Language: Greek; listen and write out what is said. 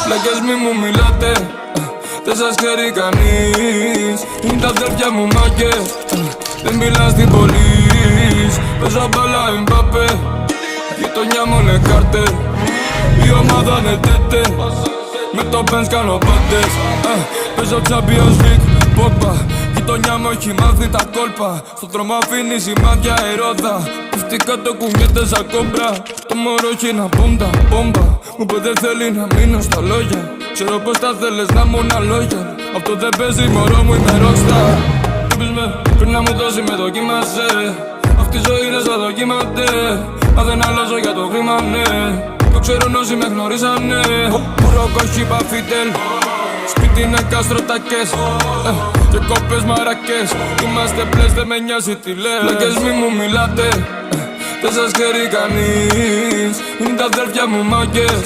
Πλάκες μη μου μιλάτε, δεν σας ξέρει κανείς. Είναι τα αδέρφια μου μάγκες, δεν μιλάς στην πόλης. Παίζω μπάλα Εμπαπέ, γειτονιά μου είναι κάρτερ. Η ομάδα είναι τέτε, με το Benz κάνω πάντες. Παίζω Champions League, Pogba. Γειτονιά μου έχει μάθει τα κόλπα. Στο δρόμο αφήνει σημάδια ερόδα. Πουστικά το κουνιέται σαν κόμπρα. Το μωρό έχει ένα μπόμτα, μπόμπα. Μου είπε δεν θέλει να μείνω στα λόγια. Ξέρω πως τα θέλεις να μου να λόγια. Αυτό δεν παίζει μωρό μου, είμαι rockstar. Είπες με, πριν να μου δώσει με δοκίμασε. Αυτή η ζωή είναι σαν δοκίματε. Μα δεν αλλάζω για το χρήμα, ναι. Το ξέρουν όσοι με γνωρίζανε. Μουρόκο έχει παφίτελ. Σπίτι είναι καστροτακές και κόπες μαρακές. Είμαστε πλες, δεν με νοιάζει τι λες. Πλάκες μη μου μιλάτε, δεν σας ξέρει κανείς. Είναι τα αδέρφια μου μάγκες,